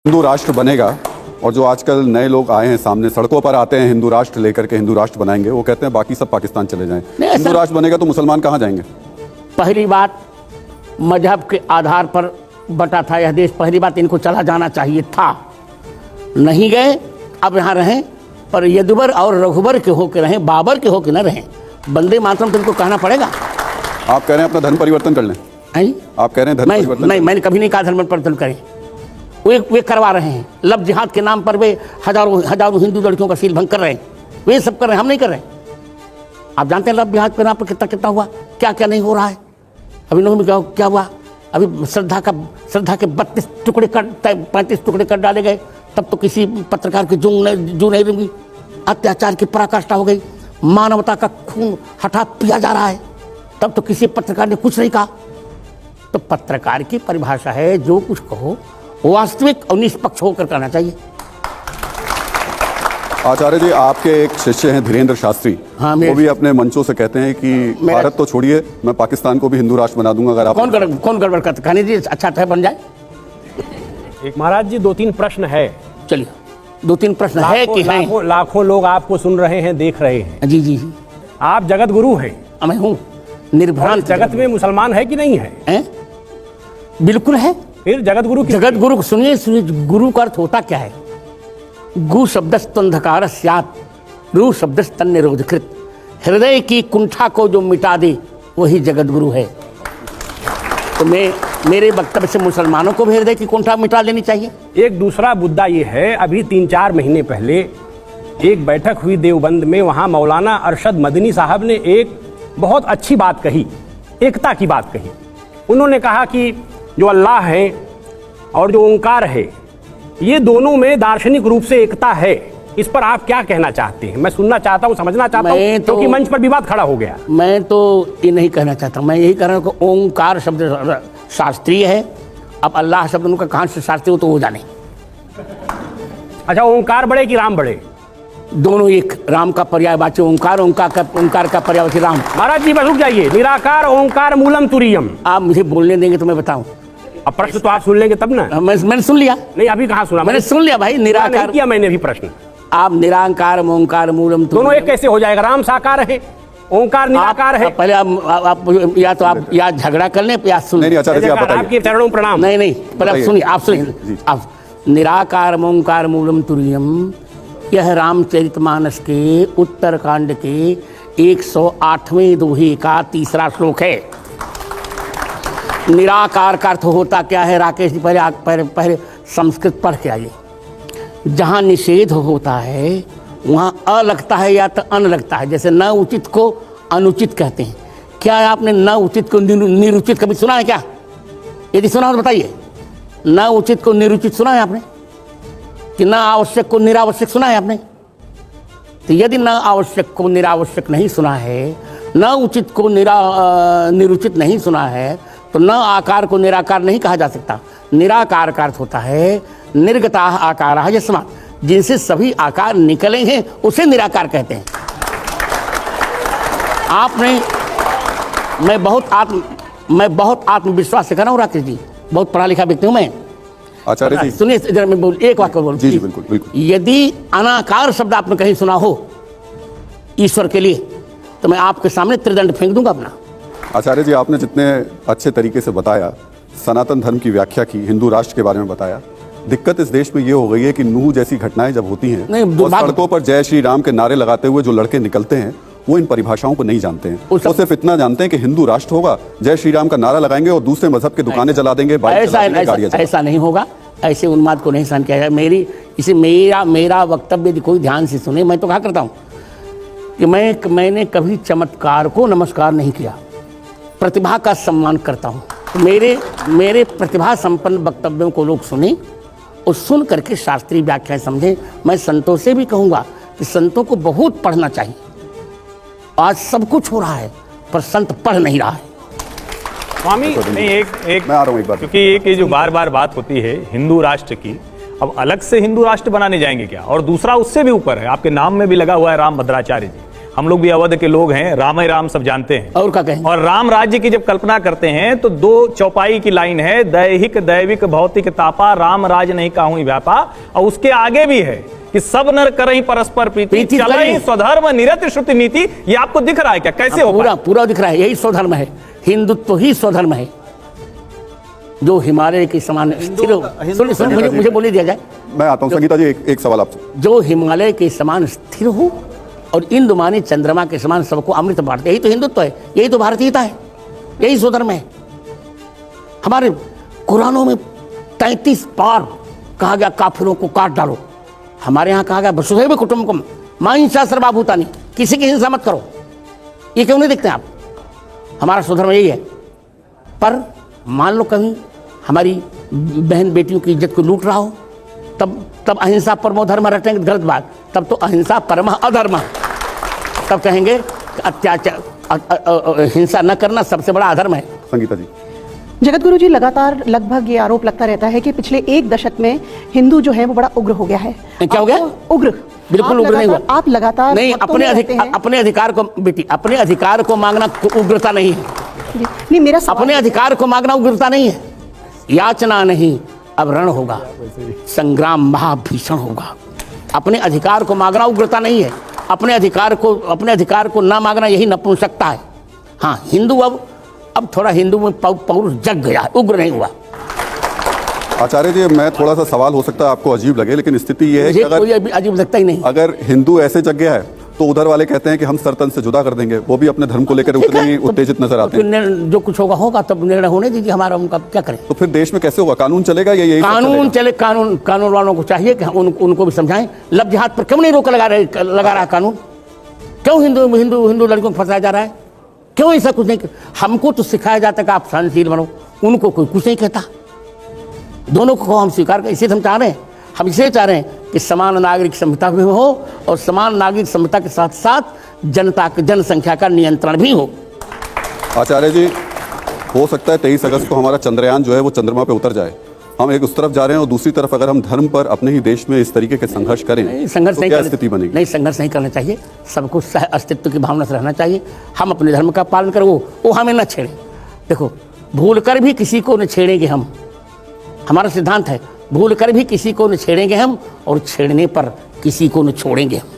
हिंदू राष्ट्र बनेगा और जो आजकल नए लोग आए हैं सामने सड़कों पर आते हैं हिंदू राष्ट्र लेकर के हिंदू राष्ट्र बनाएंगे, वो कहते हैं बाकी सब पाकिस्तान चले जाएं। हिंदू राष्ट्र बनेगा तो मुसलमान कहाँ जाएंगे? पहली बात, मजहब के आधार पर बटा था यह देश। पहली बात, इनको चला जाना चाहिए था, नहीं गए, अब यहाँ रहें। पर यदुबर और रघुबर के होकर रहें, बाबर के होकर न रहें। वंदे मातरम तो इनको कहना पड़ेगा। आप कह रहे हैं अपना धर्म परिवर्तन कर लें? आप कह रहे हैं धर्म परिवर्तन? नहीं, मैंने कभी नहीं कहा धर्म परिवर्तन करें। वे करवा रहे हैं। लव जिहाद के नाम पर वे हजारों हिंदू लड़कियों का सील भंग कर रहे हैं। वे सब कर रहे हैं, हम नहीं कर रहे। आप जानते हैं लव जिहाद के नाम पर कितना हुआ, क्या क्या नहीं हो रहा है। अभी लोगों में क्या हुआ, अभी श्रद्धा के 32 टुकड़े 35 टुकड़े कर डाले गए। तब तो किसी पत्रकार की जू नहीं रुकी। अत्याचार की पराकाष्ठा हो गई, मानवता का खून हठात पिया जा रहा है। तब तो किसी पत्रकार ने कुछ नहीं कहा। तो पत्रकार की परिभाषा है, जो कुछ कहो वास्तविक और निष्पक्ष होकर करना चाहिए। आचार्य जी, आपके एक शिष्य हैं धीरेन्द्र शास्त्री, हाँ, वो भी अपने मंचों से कहते हैं कि भारत तो छोड़िए, मैं पाकिस्तान को भी हिंदू राष्ट्र बना दूंगा अगर आप। कौन गड़बड़ करते? कहने जी अच्छा था बन जाए। एक महाराज जी 2-3 प्रश्न है। चलिए, 2-3 प्रश्न है कि हैं? लाखों लोग आपको सुन रहे हैं, देख रहे हैं। जी। आप जगत गुरु हैं। मैं हूँ निर्भ्रांत। जगत में मुसलमान है कि नहीं है? बिल्कुल है। फिर जगत गुरु सुनिए, गुरु का अर्थ होता क्या है? गु शब्दस्तंधकार स्यात्, रु शब्दस्तन निरोधकृत। हृदय की कुंठा को जो मिटा दे वही जगत गुरु है। तो मेरे वक्तव्य से मुसलमानों को भी हृदय की कुंठा मिटा लेनी चाहिए। एक दूसरा मुद्दा ये है, अभी 3-4 महीने पहले एक बैठक हुई देवबंद में। वहाँ मौलाना अरशद मदनी साहब ने एक बहुत अच्छी बात कही, एकता की बात कही। उन्होंने कहा कि जो अल्लाह है और जो ओंकार है, ये दोनों में दार्शनिक रूप से एकता है। इस पर आप क्या कहना चाहते हैं? मैं सुनना चाहता हूँ, समझना चाहता हूँ, क्योंकि मंच पर विवाद खड़ा हो गया। मैं तो ये नहीं कहना चाहता, मैं यही कह रहा हूँ कि ओंकार शब्द शास्त्रीय है। अब अल्लाह शब्द उनका कहाँ से शास्त्रीय हो तो वो जाने। अच्छा, ओंकार बड़े कि राम बड़े? दोनों एक। राम का पर्यायवाची ओंकार, ओंकार का पर्यायवाची राम। महाराज जी बस रुक जाइए। निराकार ओंकार मूलम तुरीयम। आप मुझे बोलने देंगे तो मैं बताऊं। अब प्रश्न तो आप सुन लेंगे तब ना। मैंने सुन लिया। नहीं, अभी कहाँ सुना? मैंने सुन लिया भाई। निराकार किया मैंने भी प्रश्न। आप निराकार ओंकार मूलम दोनों एक कैसे हो जाएगा? राम साकार है, ओंकार निराकार है। पहले आप या झगड़ा कर लें या सुन। आपके चरणों प्रणाम। नहीं, पहले आप सुनिए। आप सुनिए। आप निराकार ओंकार मूलम तुरीयम, यह रामचरितमानस के उत्तरकांड के 108वें दोहे का 3रा श्लोक है। निराकार का अर्थ होता क्या है? राकेश जी पहले संस्कृत पढ़ के आइए। जहाँ निषेध होता है वहाँ अ लगता है या तो अन लगता है। जैसे न उचित को अनुचित कहते हैं। क्या आपने न उचित को निरुचित कभी सुना है क्या? यदि सुना हो तो बताइए। न उचित को निरुचित सुना है आपने? कि न आवश्यक को निरावश्यक सुना है आपने? तो यदि न आवश्यक को निरावश्यक नहीं सुना है, न उचित को निरुचित नहीं सुना है, तो न आकार को निराकार नहीं कहा जा सकता। निराकार का अर्थ होता है निर्गता आकार यस्मात्, जिनसे सभी आकार निकले हैं उसे निराकार कहते हैं। आपने मैं बहुत आत्मविश्वास से कर रहा हूँ राकेश जी, बहुत पढ़ा लिखा व्यक्ति हूँ मैं। आचार्य जी सुनिए, जरा मैं एक वाक्य बोलूं। जी बिल्कुल। यदि अनाकार शब्द आपने कहीं सुना हो ईश्वर के लिए, तो मैं आपके सामने त्रिदंड फेंक दूंगा अपना। आचार्य जी, आपने जितने अच्छे तरीके से बताया, सनातन धर्म की व्याख्या की, हिंदू राष्ट्र के बारे में बताया, दिक्कत इस देश में ये हो गई है कि नूह जैसी घटनाएं जब होती हैं और सड़कों पर जय श्री राम के नारे लगाते हुए जो लड़के निकलते हैं, वो इन परिभाषाओं को नहीं जानते हैं। वो सिर्फ इतना जानते हैं कि हिंदू राष्ट्र होगा, जय श्री राम का नारा लगाएंगे और दूसरे मजहब के दुकानें जला देंगे, ऐसा नहीं होगा। ऐसे उन्माद को नहीं सहन किया जाए। मेरा वक्तव्य कोई ध्यान से सुने। मैं तो कहा करता हूँ कि मैंने कभी चमत्कार को नमस्कार नहीं किया, प्रतिभा का सम्मान करता हूँ। तो मेरे प्रतिभा संपन्न वक्तव्यों को लोग सुने और सुन करके शास्त्रीय व्याख्याएं समझें। मैं संतों से भी कहूँगा कि संतों को बहुत पढ़ना चाहिए। आज सब कुछ हो रहा है पर संत पढ़ नहीं रहा है। स्वामी नहीं, एक मैं आ रहा हूं एक बार, क्योंकि एक ये जो बार बार बात होती है हिंदू राष्ट्र की, अब अलग से हिंदू राष्ट्र बनाने जाएंगे क्या? और दूसरा उससे भी ऊपर है, आपके नाम में भी लगा हुआ है राम भद्राचार्य जी। हम लोग भी अवध के लोग हैं, राम ही राम सब जानते हैं। और क्या कहें? और राम राज्य की जब कल्पना करते हैं तो 2 चौपाई की लाइन है, दैहिक दैविक भौतिक तापा, राम राज नहीं काहू व्यापा। और उसके आगे भी है कि सब नर करहीं परस्पर प्रीति, चलहीं स्वधर्म निरत श्रुति नीति। ये आपको दिख रहा है क्या? कैसे हो? पूरा दिख रहा है। यही स्वधर्म है, हिंदुत्व ही स्वधर्म है, जो हिमालय के समान स्थिर हो। सुनिए, मुझे बोलने दिया जाए। मैं आता हूँ संगीता जी, एक सवाल आपसे। जो हिमालय के समान स्थिर हो और इंद्रमानी चंद्रमा के समान सबको अमृत बांटते, यही तो हिंदुत्व है, यही तो भारतीयता है, यही स्वधर्म है। हमारे कुरानों में 33 बार कहा गया काफिरों को काट डालो। हमारे यहाँ कहा गया वसुधैव कुटुम्बकम मा हिंसा सर्वभूतानि, किसी की हिंसा मत करो। ये क्यों नहीं देखते आप? हमारा स्वधर्म यही है। पर मान लो कहीं हमारी बहन बेटियों की इज्जत को लूट रहा हो, तब अहिंसा परमो धर्म रटेंगे, गलत बात। तब तो अहिंसा परम अधर्म, तब कहेंगे अत्याचार हिंसा न करना सबसे बड़ा अधर्म है। संगीता जी, जगतगुरु जी, लगातार लगभग ये आरोप लगता रहता है कि पिछले 1 दशक में हिंदू जो है वो बड़ा उग्र हो गया है। क्या हो गया? उग्र। बिल्कुल उग्र नहीं हुआ। आप लगातार नहीं, अपने अधिकार को बेटी, अपने अधिकार को मांगना उग्रता नहीं है। नहीं, मेरा अपने अधिकार को मांगना उग्रता नहीं है। याचना नहीं, अब रण होगा, संग्राम महाभीषण होगा। अपने अधिकार को मांगना उग्रता नहीं है। अपने अधिकार को ना मांगना यही नपुंसकता है। हाँ, हिंदू अब थोड़ा हिंदू में पौरुष जग गया, उग्र नहीं हुआ। आचार्य जी, मैं थोड़ा सा सवाल हो सकता है आपको अजीब लगे, लेकिन स्थिति ये है कि कोई अजीब लगता ही नहीं। अगर हिंदू ऐसे जग गया है तो उधर वाले कहते हैं कि हम सरतन से जुदा कर देंगे। वो भी अपने धर्म को लेकर उतने ही उत्तेजित नजर आते हैं। जो कुछ होगा तब निर्णय होने दीजिए हमारा, उनका क्या करें। तो फिर देश में कैसे होगा? कानून चलेगा या यही कानून वालों को चाहिए कि उनको भी समझाएं। लव जिहाद पर क्यों नहीं रोक लगा रहा है कानून? क्यों हिंदू लड़कियों को फंसाया जा रहा है? क्यों ऐसा कुछ नहीं? हमको तो सिखाया जाता है कि आप सहनशील बनो, उनको कोई कुछ नहीं कहता। दोनों को हम स्वीकार कर, इसे हम चाह रहे हैं। हम इसे चाह रहे हैं कि समान नागरिक संहिता भी हो और समान नागरिक संहिता के साथ साथ जनसंख्या का नियंत्रण भी हो। आचार्य जी, हो सकता है 23 अगस्त को हमारा चंद्रयान जो है वो चंद्रमा पे उतर जाए। हम एक उस तरफ जा रहे हैं और दूसरी तरफ अगर हम धर्म पर अपने ही देश में इस तरीके के संघर्ष करें तो क्या स्थिति बनेगी? नहीं, संघर्ष नहीं करना चाहिए। सबको सह अस्तित्व की भावना से रहना चाहिए। हम अपने धर्म का पालन करें, वो हमें न छेड़े। देखो, भूल कर भी किसी को न छेड़ेंगे हम। हमारा सिद्धांत है, भूल कर भी किसी को न छेड़ेंगे हम, और छेड़ने पर किसी को न छोड़ेंगे हम।